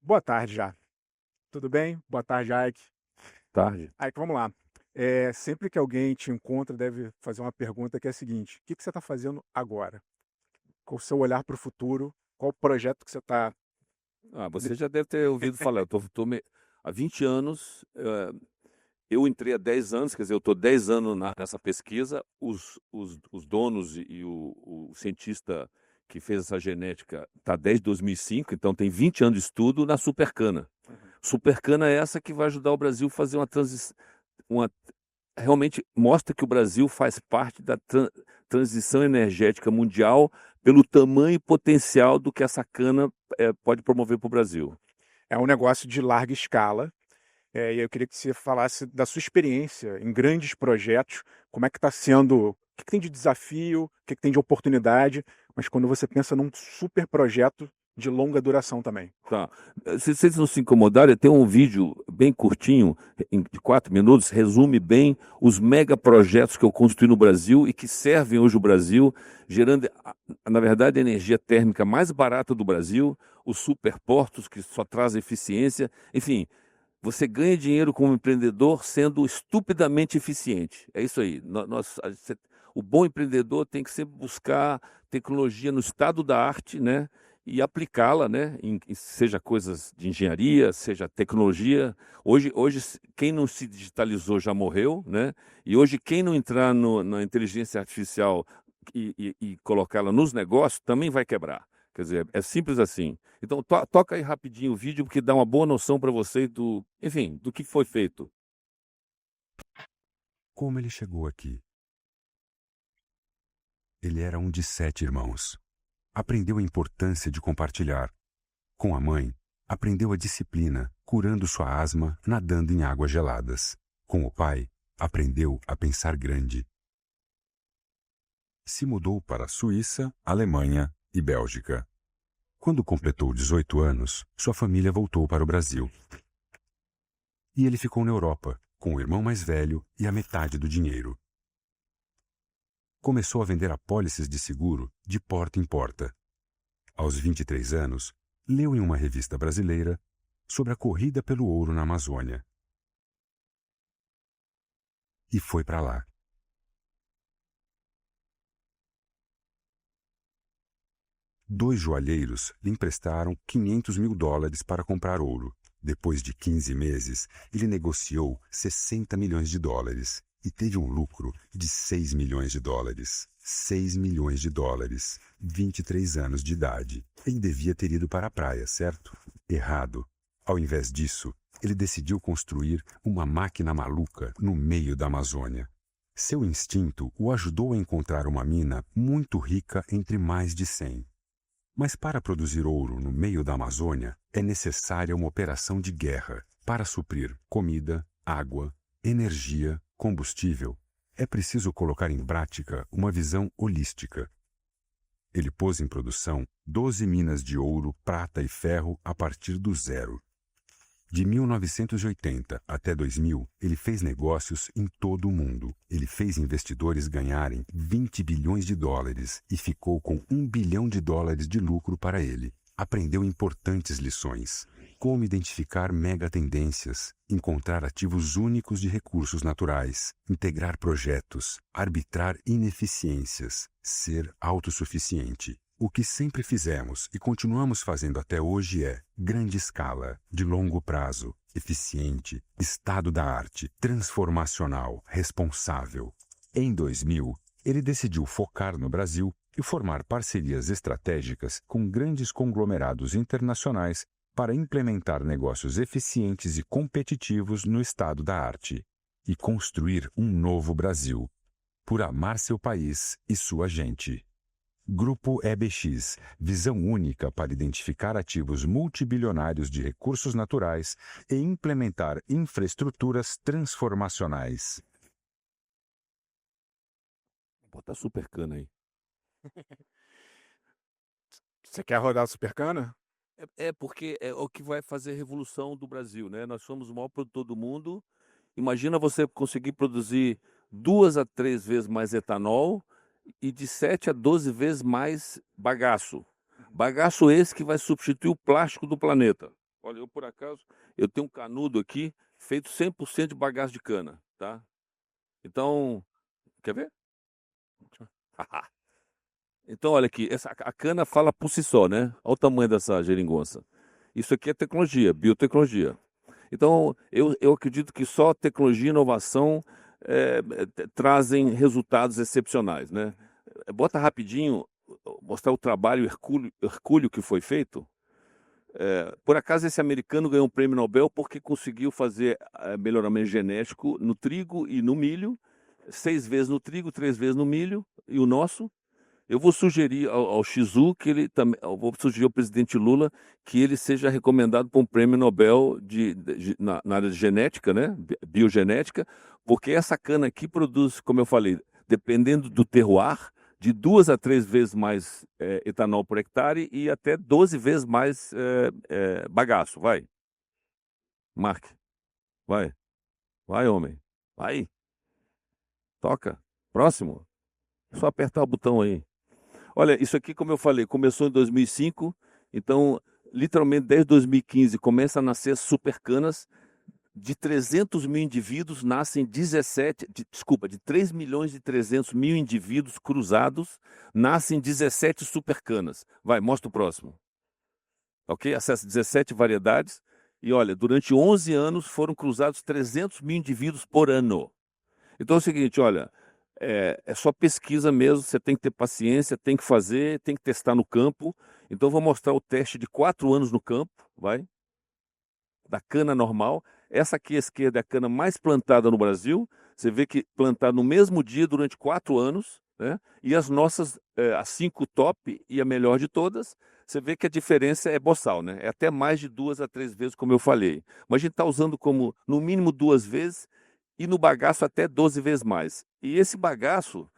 Boa tarde já. Tudo bem? Boa tarde, Ike. Tarde. Ike, vamos lá. Sempre que alguém te encontra, deve fazer uma pergunta que é a seguinte: o que você está fazendo agora? Qual o seu olhar para o futuro? Qual o projeto que você está. Você já deve ter ouvido falar, há 20 anos, eu entrei há 10 anos, quer dizer, eu estou 10 anos nessa pesquisa, os donos e o cientista que fez essa genética está desde 2005, então tem 20 anos de estudo na supercana. Uhum. Supercana é essa que vai ajudar o Brasil a fazer uma transição, realmente mostra que o Brasil faz parte da transição energética mundial pelo tamanho e potencial do que essa cana pode promover para o Brasil. É um negócio de larga escala. E eu queria que você falasse da sua experiência em grandes projetos, como é que está sendo, o que tem de desafio, o que tem de oportunidade, mas quando você pensa num super projeto de longa duração também. Tá. Se vocês não se incomodarem, tem um vídeo bem curtinho, de 4 minutos, resume bem os megaprojetos que eu construí no Brasil e que servem hoje o Brasil, gerando, na verdade, a energia térmica mais barata do Brasil, os superportos que só trazem eficiência, enfim. Você ganha dinheiro como empreendedor sendo estupidamente eficiente. É isso aí. O bom empreendedor tem que sempre buscar tecnologia no estado da arte, né? E aplicá-la, né? Seja coisas de engenharia, seja tecnologia. Hoje, quem não se digitalizou já morreu, né? E hoje, quem não entrar na inteligência artificial e colocá-la nos negócios também vai quebrar. Quer dizer, é simples assim. Então, toca aí rapidinho o vídeo, porque dá uma boa noção para você enfim, do que foi feito. Como ele chegou aqui? Ele era um de 7 irmãos. Aprendeu a importância de compartilhar. Com a mãe, aprendeu a disciplina, curando sua asma, nadando em águas geladas. Com o pai, aprendeu a pensar grande. Se mudou para a Suíça, Alemanha e Bélgica. Quando completou 18 anos, sua família voltou para o Brasil. E ele ficou na Europa, com o irmão mais velho e a metade do dinheiro. Começou a vender apólices de seguro de porta em porta. Aos 23 anos, leu em uma revista brasileira sobre a corrida pelo ouro na Amazônia. E foi para lá. Dois joalheiros lhe emprestaram $500 mil para comprar ouro. Depois de 15 meses, ele negociou $60 milhões e teve um lucro de $6 milhões. $6 milhões, 23 anos de idade. Ele devia ter ido para a praia, certo? Errado. Ao invés disso, ele decidiu construir uma máquina maluca no meio da Amazônia. Seu instinto o ajudou a encontrar uma mina muito rica entre mais de 100. Mas para produzir ouro no meio da Amazônia, é necessária uma operação de guerra. Para suprir comida, água, energia, combustível, é preciso colocar em prática uma visão holística. Ele pôs em produção 12 minas de ouro, prata e ferro a partir do zero. De 1980 até 2000, ele fez negócios em todo o mundo. Ele fez investidores ganharem $20 bilhões e ficou com $1 bilhão de lucro para ele. Aprendeu importantes lições. Como identificar megatendências, encontrar ativos únicos de recursos naturais, integrar projetos, arbitrar ineficiências, ser autossuficiente. O que sempre fizemos e continuamos fazendo até hoje é grande escala, de longo prazo, eficiente, estado da arte, transformacional, responsável. Em 2000, ele decidiu focar no Brasil e formar parcerias estratégicas com grandes conglomerados internacionais para implementar negócios eficientes e competitivos no estado da arte e construir um novo Brasil, por amar seu país e sua gente. Grupo EBX, visão única para identificar ativos multibilionários de recursos naturais e implementar infraestruturas transformacionais. Vou botar super cana aí. Você quer rodar o Supercana? Porque é o que vai fazer a revolução do Brasil, né? Nós somos o maior produtor do mundo. Imagina você conseguir produzir 2 a 3 vezes mais etanol e de 7 a 12 vezes mais bagaço. Bagaço esse que vai substituir o plástico do planeta. Olha, eu por acaso, eu tenho um canudo aqui feito 100% de bagaço de cana, tá? Então, quer ver? Então, olha aqui, a cana fala por si só, né? Olha o tamanho dessa geringonça. Isso aqui é tecnologia, biotecnologia. Então, eu acredito que só tecnologia e inovação trazem resultados excepcionais, né? Bota rapidinho, mostrar o trabalho hercúleo que foi feito. Por acaso, esse americano ganhou um prêmio Nobel porque conseguiu fazer melhoramento genético no trigo e no milho, 6 vezes no trigo, 3 vezes no milho, e o nosso. Eu vou sugerir ao Shizu que ele também, eu vou sugerir ao presidente Lula que ele seja recomendado para um prêmio Nobel na área de genética, né? Biogenética, porque essa cana aqui produz, como eu falei, dependendo do terroir, de 2 a 3 vezes mais etanol por hectare e até 12 vezes mais bagaço. Vai, Mark, vai, vai, homem, vai, toca, próximo, só apertar o botão aí. Olha, isso aqui, como eu falei, começou em 2005, então, literalmente, desde 2015, começa a nascer supercanas. De 300 mil indivíduos, nascem 3 milhões e 300 mil indivíduos cruzados, nascem 17 supercanas. Vai, mostra o próximo. Ok? Acessa 17 variedades. E olha, durante 11 anos foram cruzados 300 mil indivíduos por ano. Então é o seguinte, olha, é só pesquisa mesmo, você tem que ter paciência, tem que fazer, tem que testar no campo. Então vou mostrar o teste de 4 anos no campo, vai, da cana normal. Essa aqui à esquerda é a cana mais plantada no Brasil. Você vê que plantada no mesmo dia durante 4 anos, né? E as nossas, as 5 top e a melhor de todas, você vê que a diferença é boçal, né? É até mais de 2 a 3 vezes, como eu falei. Mas a gente está usando como, no mínimo, 2 vezes e no bagaço até 12 vezes mais. E esse bagaço,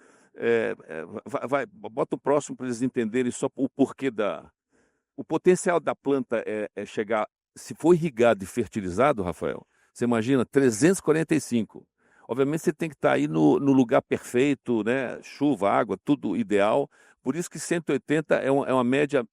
bota o próximo para eles entenderem só o porquê o potencial da planta é chegar, se for irrigado e fertilizado, Rafael, você imagina, 345. Obviamente você tem que estar aí no lugar perfeito, né? Chuva, água, tudo ideal. Por isso que 180 é uma média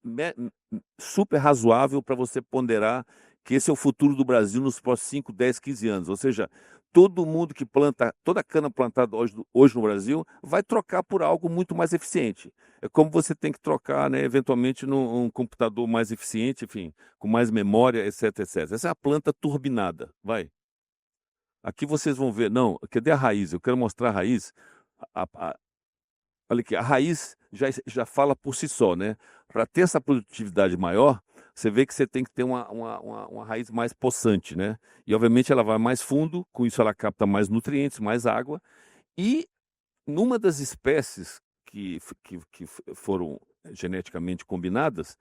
super razoável para você ponderar que esse é o futuro do Brasil nos próximos 5, 10, 15 anos. Ou seja, todo mundo que planta, toda cana plantada hoje no Brasil vai trocar por algo muito mais eficiente. É como você tem que trocar, né, eventualmente, num computador mais eficiente, enfim, com mais memória, etc, etc. Essa é a planta turbinada. Vai. Aqui vocês vão ver. Não, cadê a raiz? Eu quero mostrar a raiz. Olha aqui, a raiz já fala por si só, né? Para ter essa produtividade maior, você vê que você tem que ter uma raiz mais possante, né? E, obviamente, ela vai mais fundo, com isso ela capta mais nutrientes, mais água. E, numa das espécies que foram geneticamente combinadas,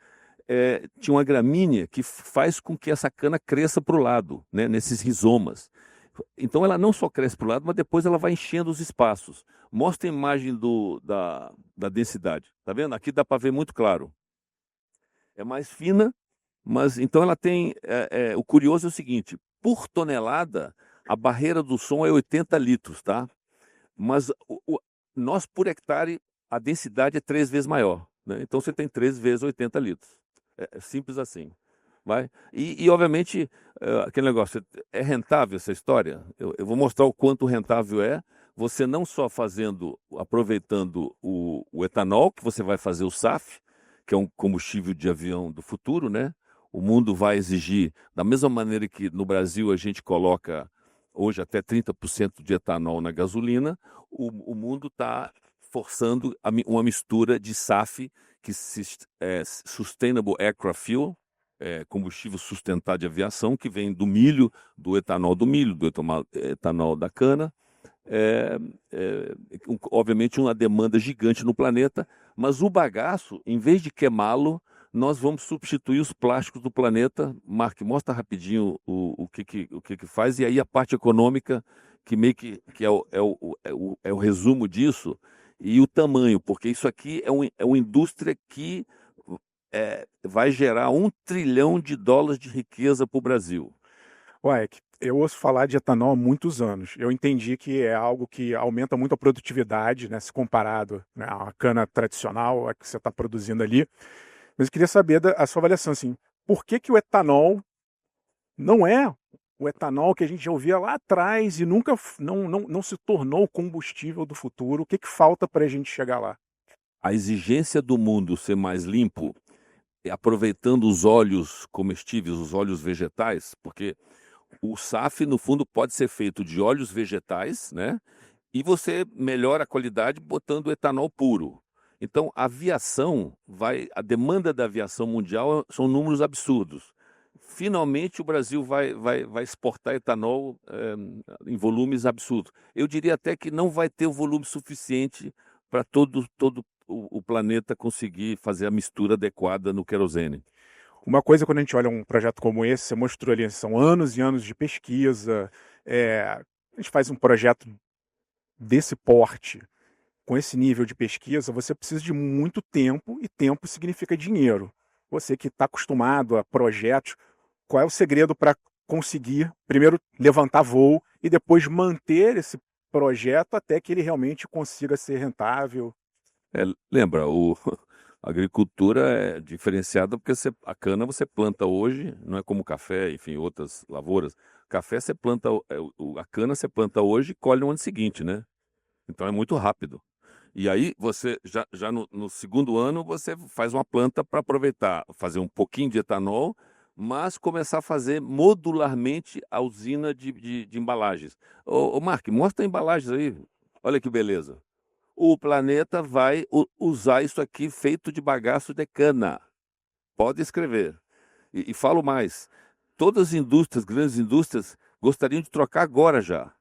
tinha uma gramínea que faz com que essa cana cresça para o lado, né? Nesses rizomas. Então ela não só cresce para o lado, mas depois ela vai enchendo os espaços. Mostra a imagem da densidade. Tá vendo? Aqui dá para ver muito claro. É mais fina, mas então ela tem. O curioso é o seguinte: por tonelada, a barreira do som é 80 litros, tá? Mas nós, por hectare, a densidade é 3 vezes maior, né? Então você tem 3 vezes 80 litros. É simples assim. Vai. E obviamente, aquele negócio, é rentável essa história? Eu vou mostrar o quanto rentável é, você não só aproveitando o etanol, que você vai fazer o SAF, que é um combustível de avião do futuro, né? O mundo vai exigir, da mesma maneira que no Brasil a gente coloca hoje até 30% de etanol na gasolina, o mundo está forçando uma mistura de SAF, que é Sustainable Aircraft Fuel, combustível sustentado de aviação, que vem do milho, do etanol do milho, do etanol da cana. Obviamente uma demanda gigante no planeta, mas o bagaço, em vez de queimá-lo, nós vamos substituir os plásticos do planeta. Mark, mostra rapidinho o que faz, e aí a parte econômica, que meio que é o resumo disso, e o tamanho, porque isso aqui é uma indústria que vai gerar $1 trilhão de riqueza para o Brasil. Ué, eu ouço falar de etanol há muitos anos. Eu entendi que é algo que aumenta muito a produtividade, né, se comparado, né, à cana tradicional, a que você está produzindo ali. Mas eu queria saber a sua avaliação, assim, por que que o etanol não é o etanol que a gente já ouvia lá atrás e nunca não se tornou o combustível do futuro? O que que falta para a gente chegar lá? A exigência do mundo ser mais limpo, aproveitando os óleos comestíveis, os óleos vegetais, porque o SAF, no fundo, pode ser feito de óleos vegetais, né? E você melhora a qualidade botando etanol puro. Então, a demanda da aviação mundial são números absurdos. Finalmente, o Brasil vai exportar etanol em volumes absurdos. Eu diria até que não vai ter o volume suficiente para todo o planeta conseguir fazer a mistura adequada no querosene. Uma coisa, quando a gente olha um projeto como esse, você mostrou ali, são anos e anos de pesquisa. A gente faz um projeto desse porte, com esse nível de pesquisa, você precisa de muito tempo, e tempo significa dinheiro. Você que está acostumado a projetos, qual é o segredo para conseguir, primeiro, levantar voo e depois manter esse projeto até que ele realmente consiga ser rentável? Lembra, a agricultura é diferenciada porque a cana você planta hoje, não é como o café, enfim, outras lavouras. Café você planta, a cana você planta hoje e colhe no ano seguinte, né? Então é muito rápido. E aí você, já no segundo ano, você faz uma planta para aproveitar, fazer um pouquinho de etanol, mas começar a fazer modularmente a usina de embalagens. Ô Mark, mostra embalagens aí. Olha que beleza. O planeta vai usar isso aqui feito de bagaço de cana. Pode escrever. E falo mais. Todas as indústrias, grandes indústrias, gostariam de trocar agora já.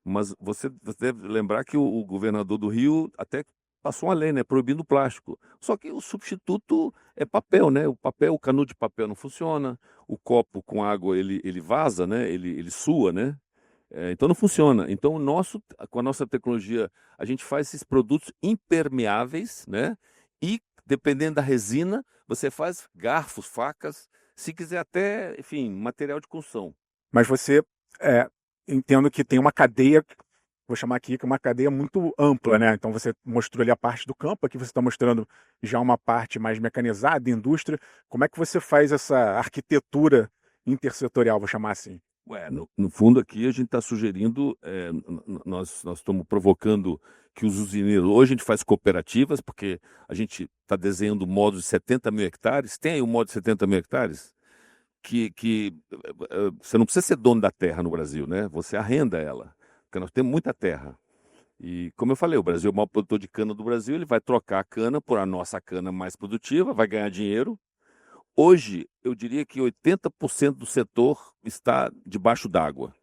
Mas você deve lembrar que o governador do Rio até passou uma lei, né, proibindo o plástico. Só que o substituto é papel, né? O canudo de papel não funciona, o copo com água ele vaza, né? Ele sua, né? Então não funciona. Então com a nossa tecnologia, a gente faz esses produtos impermeáveis, né? E dependendo da resina, você faz garfos, facas, se quiser até, enfim, material de construção. Mas você, é, entendo que tem uma cadeia, vou chamar aqui, que é uma cadeia muito ampla, né? Então você mostrou ali a parte do campo, aqui você está mostrando já uma parte mais mecanizada, indústria. Como é que você faz essa arquitetura intersetorial, vou chamar assim? No fundo aqui a gente está sugerindo, nós estamos provocando que os usineiros, hoje a gente faz cooperativas, porque a gente está desenhando modos de 70 mil hectares, tem aí um modo de 70 mil hectares, que você não precisa ser dono da terra no Brasil, né? Você arrenda ela, porque nós temos muita terra. E como eu falei, o Brasil é o maior produtor de cana do Brasil, ele vai trocar a cana por a nossa cana mais produtiva, vai ganhar dinheiro. Hoje, eu diria que 80% do setor está debaixo d'água.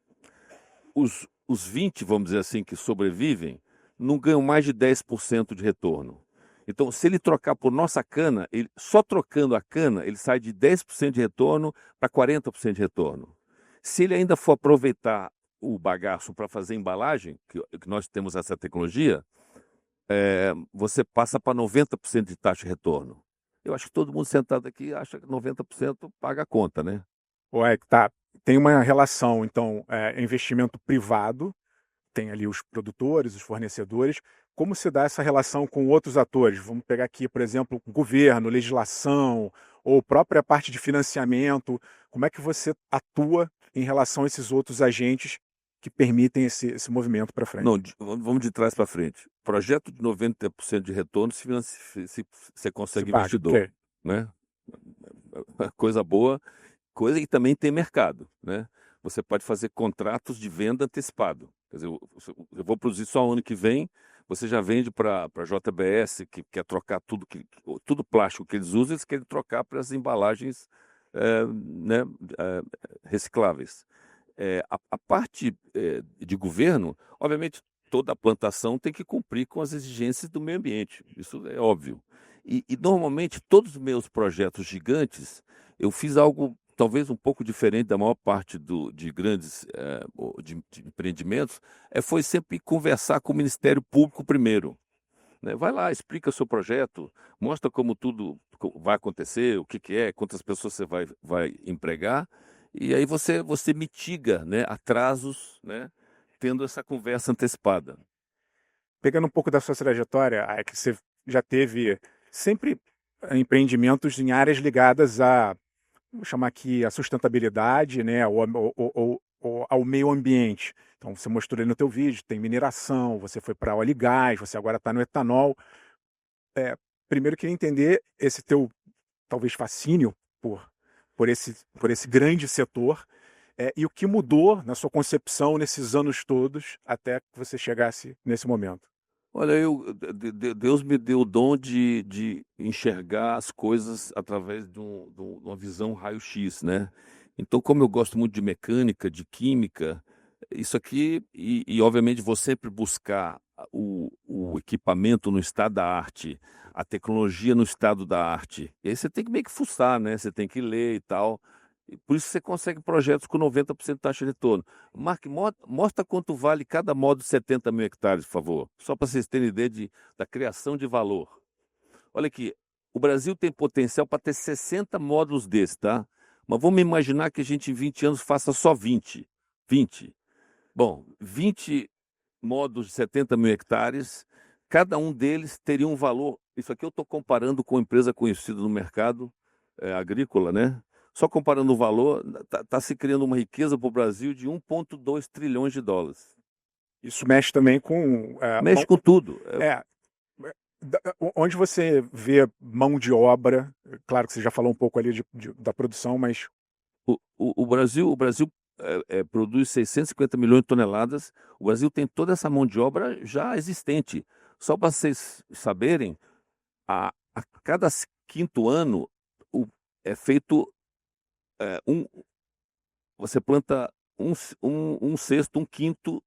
Os 20, vamos dizer assim, que sobrevivem, não ganham mais de 10% de retorno. Então, se ele trocar por nossa cana, só trocando a cana, ele sai de 10% de retorno para 40% de retorno. Se ele ainda for aproveitar o bagaço para fazer embalagem, que nós temos essa tecnologia, você passa para 90% de taxa de retorno. Eu acho que todo mundo sentado aqui acha que 90% paga a conta, né? Ou tá, tem uma relação, então, investimento privado, tem ali os produtores, os fornecedores. Como se dá essa relação com outros atores? Vamos pegar aqui, por exemplo, governo, legislação, ou própria parte de financiamento. Como é que você atua em relação a esses outros agentes que permitem esse movimento para frente? Não, vamos de trás para frente. Projeto de 90% de retorno se você consegue paga, investidor, ok. né? Coisa boa, coisa que também tem mercado, né? Você pode fazer contratos de venda antecipado. Quer dizer, eu vou produzir só o ano que vem, você já vende para a JBS, que quer trocar tudo plástico que eles usam, eles querem trocar para as embalagens né, recicláveis. A parte de governo, obviamente, toda a plantação tem que cumprir com as exigências do meio ambiente, isso é óbvio. E normalmente, todos os meus projetos gigantes, eu fiz algo talvez um pouco diferente da maior parte de grandes de empreendimentos, foi sempre conversar com o Ministério Público primeiro. Né? Vai lá, explica o seu projeto, mostra como tudo vai acontecer, o que é, quantas pessoas você vai empregar, e aí você mitiga, né, atrasos, né, tendo essa conversa antecipada. Pegando um pouco da sua trajetória, que você já teve sempre empreendimentos em áreas ligadas a, vou chamar aqui, a sustentabilidade, né, ou ao meio ambiente. Então, você mostrou aí no teu vídeo, tem mineração, você foi para óleo e gás, você agora está no etanol. Primeiro, eu queria entender esse teu, talvez, fascínio por esse grande setor, e o que mudou na sua concepção nesses anos todos até que você chegasse nesse momento. Olha, Deus me deu o dom de enxergar as coisas através de uma visão raio-x, né? Então, como eu gosto muito de mecânica, de química, isso aqui, obviamente vou sempre buscar o equipamento no estado da arte, a tecnologia no estado da arte. E aí você tem que meio que fuçar, né? Você tem que ler e tal. E por isso você consegue projetos com 90% de taxa de retorno. Mark, mostra quanto vale cada módulo de 70 mil hectares, por favor. Só para vocês terem ideia da criação de valor. Olha aqui, o Brasil tem potencial para ter 60 módulos desses, tá? Mas vamos imaginar que a gente em 20 anos faça só 20. 20. Bom, 20 módulos de 70 mil hectares, cada um deles teria um valor. Isso aqui eu estou comparando com uma empresa conhecida no mercado agrícola, né? Só comparando o valor, está se criando uma riqueza para o Brasil de 1,2 trilhões de dólares. Isso mexe também com... Mexe com tudo. Onde você vê mão de obra, claro que você já falou um pouco ali da produção, mas... O Brasil produz 650 milhões de toneladas. O Brasil tem toda essa mão de obra já existente. Só para vocês saberem, a cada quinto ano é feito... você planta um sexto, um quinto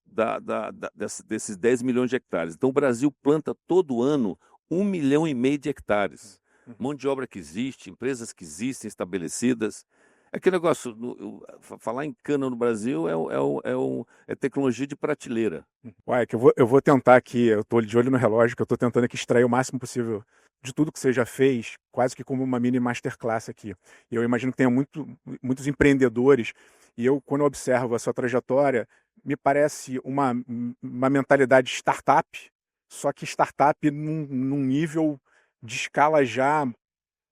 desses 10 milhões de hectares. Então, o Brasil planta todo ano 1,5 milhão de hectares. Mão de obra que existe, empresas que existem estabelecidas. Aquele negócio, falar em cana no Brasil é tecnologia de prateleira. Ué, que eu vou tentar aqui, eu estou de olho no relógio, que eu estou tentando aqui extrair o máximo possível de tudo que você já fez, quase que como uma mini masterclass aqui. E eu imagino que tenha muitos empreendedores, e quando eu observo a sua trajetória, me parece uma mentalidade startup, só que startup num nível de escala já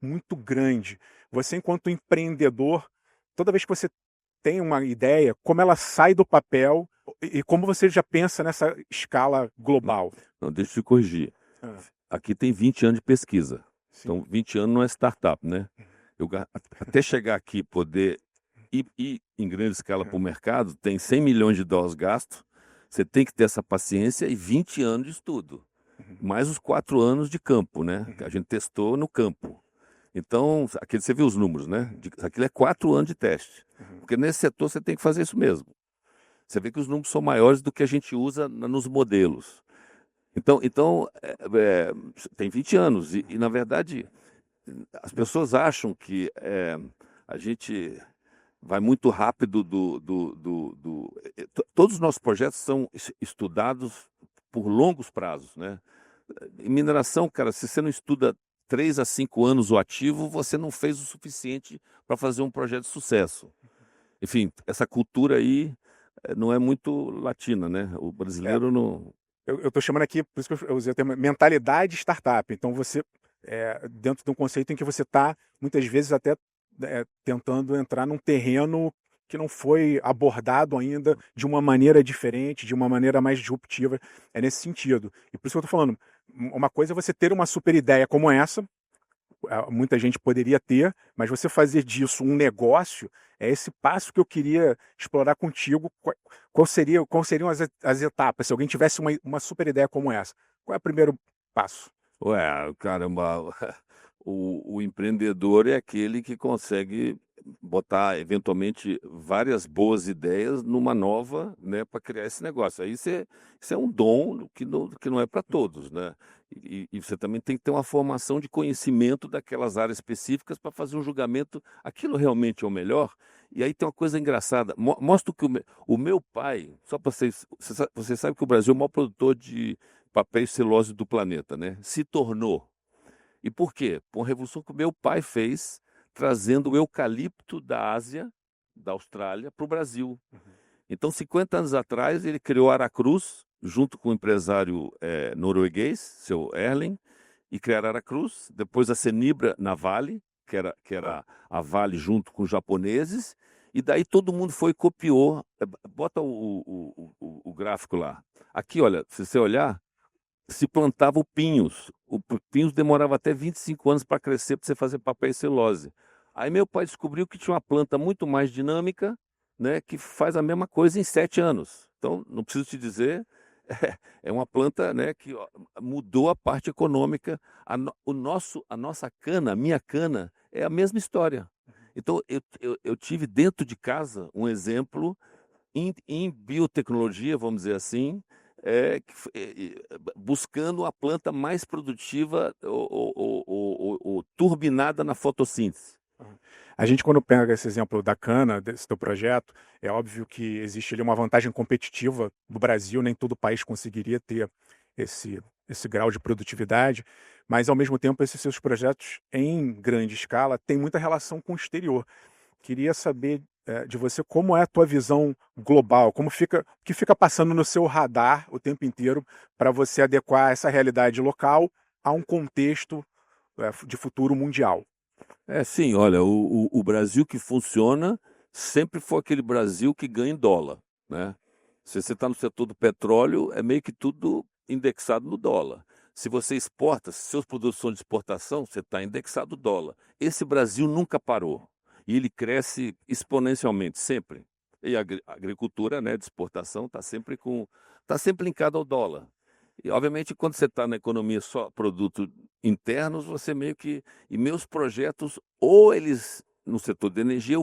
muito grande. Você, enquanto empreendedor, toda vez que você tem uma ideia, como ela sai do papel e como você já pensa nessa escala global? Não, deixa eu te corrigir. Aqui tem 20 anos de pesquisa. Sim. Então, 20 anos não é startup, né? Até chegar aqui poder ir em grande escala para o mercado, tem 100 milhões de dólares gastos, você tem que ter essa paciência e 20 anos de estudo. Mais os 4 anos de campo, né? Que a gente testou no campo. Então, aqui você viu os números, né? Aquilo é 4 anos de teste. Porque nesse setor você tem que fazer isso mesmo. Você vê que os números são maiores do que a gente usa nos modelos. Então tem 20 anos. E, na verdade, as pessoas acham que a gente vai muito rápido todos os nossos projetos são estudados por longos prazos, né? Em mineração, cara, se você não estuda 3 a 5 anos o ativo, você não fez o suficiente para fazer um projeto de sucesso. Enfim, essa cultura aí não é muito latina, né? O brasileiro não... Eu estou chamando aqui, por isso que eu usei o termo mentalidade startup. Então, você, dentro de um conceito em que você está, muitas vezes, até tentando entrar num terreno que não foi abordado ainda de uma maneira diferente, de uma maneira mais disruptiva. É nesse sentido. E por isso que eu estou falando, uma coisa é você ter uma super ideia como essa, muita gente poderia ter, mas você fazer disso um negócio, é esse passo que eu queria explorar contigo. Quais seriam as etapas? Se alguém tivesse uma super ideia como essa, qual é o primeiro passo? Ué, caramba, o empreendedor é aquele que consegue botar, eventualmente, várias boas ideias numa nova, né, para criar esse negócio. Aí isso é um dom que não é para todos, né? E você também tem que ter uma formação de conhecimento daquelas áreas específicas para fazer um julgamento, aquilo realmente é o melhor. E aí tem uma coisa engraçada, mostro que o meu pai, só para você sabe que o Brasil é o maior produtor de papel e celulose do planeta, né? Se tornou. E por quê? Por uma revolução que o meu pai fez, trazendo o eucalipto da Ásia, da Austrália, para o Brasil. Então, 50 anos atrás, ele criou Aracruz, junto com o empresário norueguês, seu Erling, e criaram a Aracruz, depois a Cenibra na Vale, que era a Vale junto com os japoneses, e daí todo mundo foi e copiou. Bota o gráfico lá. Aqui, olha, se você olhar, se plantava o pinhos. O pinhos demorava até 25 anos para crescer, para você fazer papel e celulose. Aí meu pai descobriu que tinha uma planta muito mais dinâmica, né, que faz a mesma coisa em 7 anos. Então, não preciso te dizer, é uma planta, né, que ó, mudou a parte econômica. A nossa cana, a minha cana, é a mesma história. Então, eu tive dentro de casa um exemplo em biotecnologia, vamos dizer assim, buscando a planta mais produtiva ou turbinada na fotossíntese. A gente, quando pega esse exemplo da cana, desse teu projeto, é óbvio que existe ali uma vantagem competitiva do Brasil, nem todo país conseguiria ter esse grau de produtividade, mas, ao mesmo tempo, esses seus projetos em grande escala têm muita relação com o exterior. Queria saber de você como é a tua visão global, o que fica passando no seu radar o tempo inteiro para você adequar essa realidade local a um contexto de futuro mundial. Sim, olha, o Brasil que funciona sempre foi aquele Brasil que ganha em dólar, né? Se você está no setor do petróleo, é meio que tudo indexado no dólar. Se você exporta, se seus produtos são de exportação, você está indexado no dólar. Esse Brasil nunca parou e ele cresce exponencialmente, sempre. E a agricultura, né, de exportação está sempre linkada ao dólar. E, obviamente, quando você está na economia só produtos internos, você meio que... E meus projetos, ou eles, no setor de energia, eu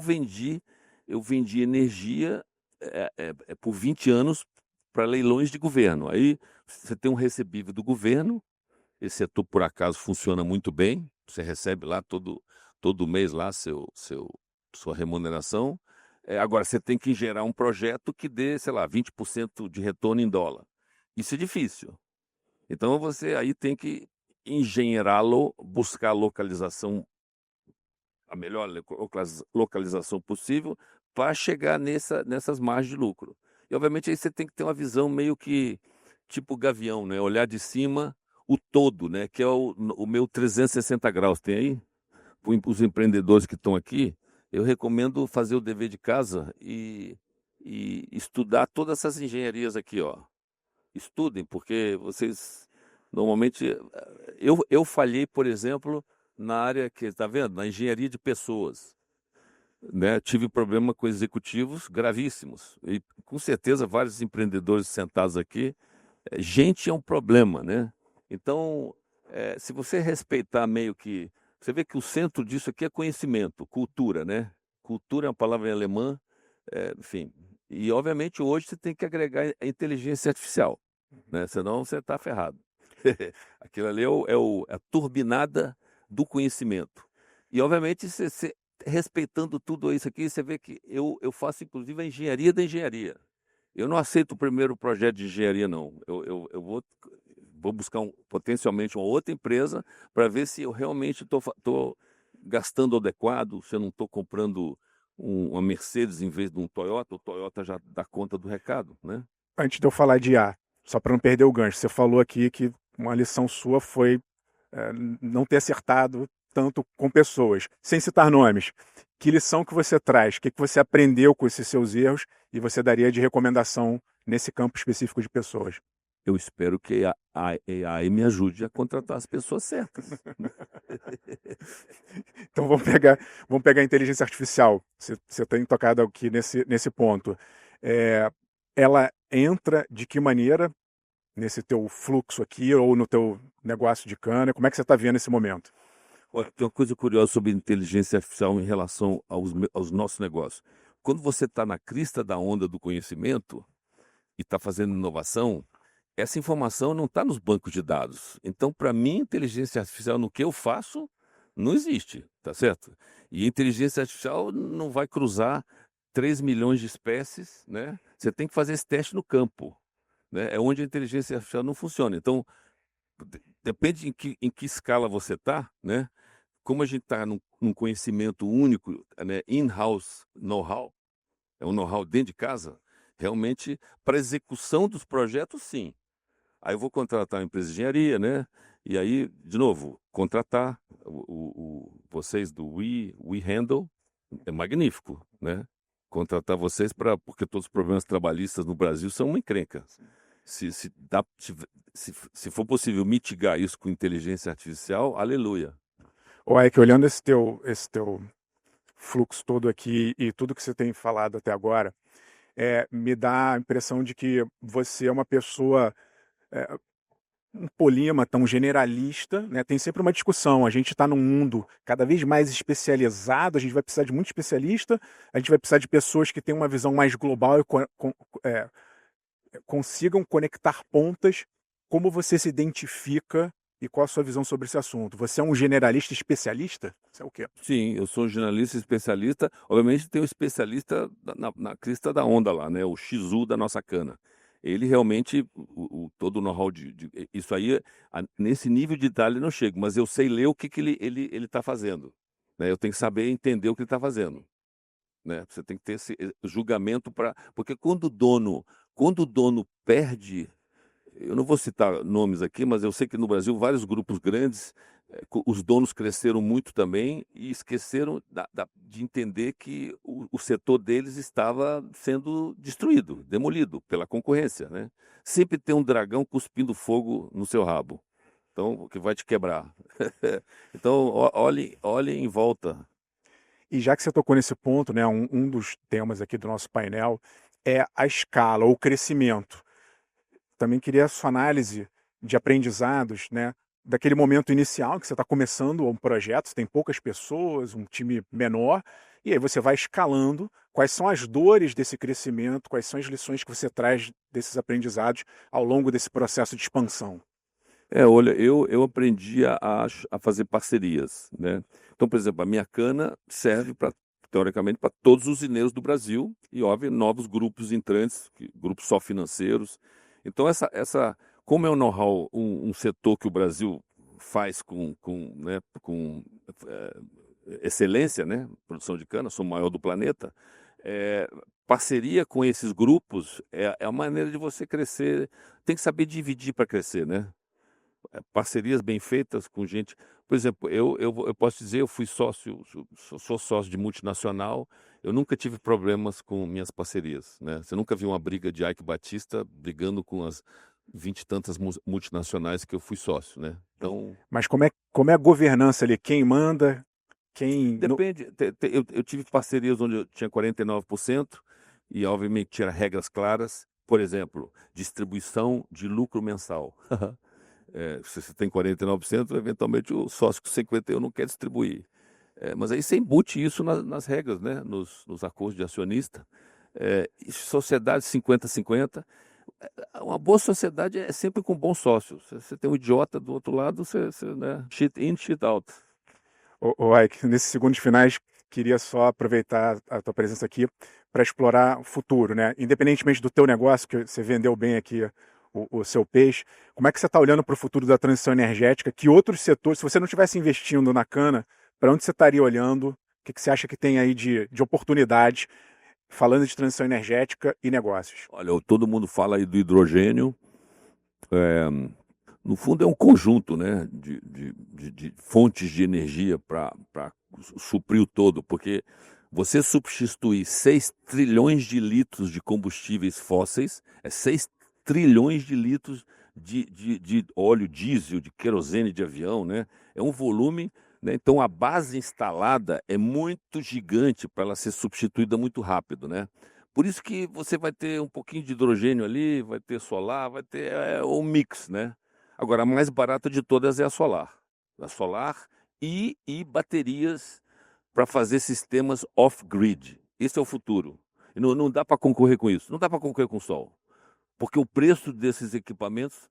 vendi energia por 20 anos para leilões de governo. Aí você tem um recebível do governo, esse setor, por acaso, funciona muito bem, você recebe lá todo mês lá sua remuneração. Agora, você tem que gerar um projeto que dê, sei lá, 20% de retorno em dólar. Isso é difícil. Então você aí tem que engenheirá-lo, buscar a localização, a melhor localização possível para chegar nessas margens de lucro. E obviamente aí você tem que ter uma visão meio que tipo gavião, né? Olhar de cima o todo, né? Que é o meu 360 graus. Tem aí? Para os empreendedores que estão aqui, eu recomendo fazer o dever de casa e estudar todas essas engenharias aqui, ó. Estudem, porque vocês normalmente... Eu falhei, por exemplo, na área que, está vendo? Na engenharia de pessoas. Né? Tive problema com executivos gravíssimos. E com certeza vários empreendedores sentados aqui, gente é um problema, né? Então, se você respeitar meio que... Você vê que o centro disso aqui é conhecimento, cultura, né? Cultura é uma palavra em alemã, enfim. E, obviamente, hoje você tem que agregar a inteligência artificial, né? Senão você está ferrado. Aquilo ali é a turbinada do conhecimento. E, obviamente, você respeitando tudo isso aqui, você vê que eu faço, inclusive, a engenharia da engenharia. Eu não aceito o primeiro projeto de engenharia, não. Eu vou buscar potencialmente uma outra empresa para ver se eu realmente estou gastando adequado, se eu não estou comprando uma Mercedes em vez de um Toyota. O Toyota já dá conta do recado, né? Antes de eu falar de IA, só para não perder o gancho, você falou aqui que uma lição sua foi não ter acertado tanto com pessoas, sem citar nomes. Que lição que você traz? O que você aprendeu com esses seus erros e você daria de recomendação nesse campo específico de pessoas? Eu espero que a AI me ajude a contratar as pessoas certas. Então vamos pegar a inteligência artificial. Você tem tocado aqui nesse ponto. Ela entra de que maneira nesse teu fluxo aqui ou no teu negócio de cana? Como é que você está vendo esse momento? Olha, tem uma coisa curiosa sobre inteligência artificial em relação aos nossos negócios. Quando você está na crista da onda do conhecimento e está fazendo inovação, essa informação não está nos bancos de dados. Então, para mim, inteligência artificial no que eu faço não existe, tá certo? E inteligência artificial não vai cruzar 3 milhões de espécies, né? Você tem que fazer esse teste no campo, né? É onde a inteligência artificial não funciona. Então, depende em que escala você está, né? Como a gente está num conhecimento único, né? In-house know-how, é um know-how dentro de casa, realmente, para execução dos projetos, sim. Aí eu vou contratar uma empresa de engenharia, né? E aí, de novo, contratar vocês do We Handle é magnífico, né? Contratar vocês porque todos os problemas trabalhistas no Brasil são uma encrenca. Se for possível mitigar isso com inteligência artificial, aleluia. Ou que olhando esse teu fluxo todo aqui e tudo que você tem falado até agora, me dá a impressão de que você é uma pessoa, um polímata, um generalista, né? Tem sempre uma discussão. A gente está num mundo cada vez mais especializado, a gente vai precisar de muito especialista, a gente vai precisar de pessoas que têm uma visão mais global e consigam conectar pontas. Como você se identifica e qual a sua visão sobre esse assunto? Você é um generalista especialista? Você é o quê? Sim, eu sou um jornalista especialista. Obviamente tem o especialista na crista da onda lá, né? O Shizu da nossa cana. Ele realmente, todo o know-how isso aí, nesse nível de detalhe eu não chego, mas eu sei ler o que ele está fazendo, né? Eu tenho que saber entender o que ele está fazendo, né? Você tem que ter esse julgamento porque quando o dono perde, eu não vou citar nomes aqui, mas eu sei que no Brasil vários grupos grandes, os donos cresceram muito também e esqueceram de entender que o setor deles estava sendo destruído, demolido pela concorrência, né? Sempre tem um dragão cuspindo fogo no seu rabo, então que vai te quebrar. Então olhe em volta. E já que você tocou nesse ponto, né, um dos temas aqui do nosso painel é a escala, ou o crescimento. Também queria a sua análise de aprendizados, né, daquele momento inicial que você está começando um projeto, você tem poucas pessoas, um time menor, e aí você vai escalando. Quais são as dores desse crescimento, quais são as lições que você traz desses aprendizados ao longo desse processo de expansão? Olha, eu aprendi a fazer parcerias, né? Então, por exemplo, a minha cana serve teoricamente, para todos os usineiros do Brasil e, óbvio, novos grupos entrantes, grupos só financeiros. Então, como é um know-how, um setor que o Brasil faz né, com excelência, né? Produção de cana, sou o maior do planeta. Parceria com esses grupos é a maneira de você crescer. Tem que saber dividir para crescer, né? Parcerias bem feitas com gente. Por exemplo, eu posso dizer, eu sou sócio de multinacional, eu nunca tive problemas com minhas parcerias, né? Você nunca viu uma briga de Ike Batista brigando com as 20 e tantas multinacionais que eu fui sócio, né? Então, Mas como é a governança ali? Quem manda? Quem... depende. Eu tive parcerias onde eu tinha 49% e, obviamente, tinha regras claras. Por exemplo, distribuição de lucro mensal. Se você tem 49%, eventualmente o sócio com 51% não quer distribuir. Mas aí você embute isso nas regras, né? nos acordos de acionista. Sociedade 50-50. Uma boa sociedade é sempre com bons sócios. Você tem um idiota do outro lado, né? Shit in, shit out. Ike, nesses segundos finais, queria só aproveitar a tua presença aqui para explorar o futuro, né? Independentemente do teu negócio, que você vendeu bem aqui o seu peixe, como é que você está olhando para o futuro da transição energética? Que outros setores, se você não estivesse investindo na cana, para onde você estaria olhando? O que você acha que tem aí de oportunidade, falando de transição energética e negócios? Olha, todo mundo fala aí do hidrogênio. No fundo, é um conjunto, né, de fontes de energia para suprir o todo, porque você substituir 6 trilhões de litros de combustíveis fósseis, 6 trilhões de litros de óleo diesel, de querosene de avião, né? É um volume, né? Então a base instalada é muito gigante para ela ser substituída muito rápido, né? Por isso que você vai ter um pouquinho de hidrogênio ali, vai ter solar, vai ter um mix, né? Agora, a mais barata de todas é a solar. A solar e baterias para fazer sistemas off-grid. Esse é o futuro. E não dá para concorrer com isso. Não dá para concorrer com o sol. Porque o preço desses equipamentos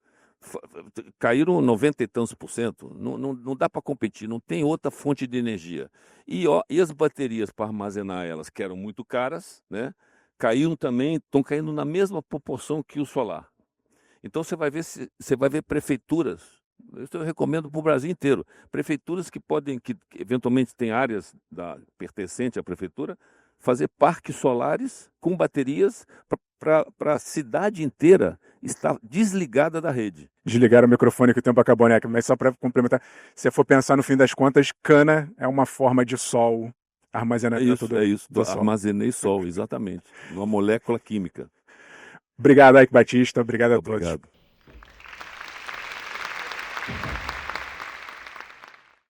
caíram 90 e tantos %. Não dá para competir, não tem outra fonte de energia. E as baterias para armazenar elas, que eram muito caras, né, caíram também, estão caindo na mesma proporção que o solar. Então você vai ver prefeituras, isso eu recomendo para o Brasil inteiro, prefeituras que eventualmente têm áreas pertencentes à prefeitura, fazer parques solares com baterias para a cidade inteira está desligada da rede. Desligaram o microfone que o tempo acabou, né? Mas só para complementar, se for pensar no fim das contas, cana é uma forma de sol, armazenamento É isso, do sol. armazenei sol, exatamente, uma molécula química. Obrigado, Ike Batista, obrigado a todos. Obrigado.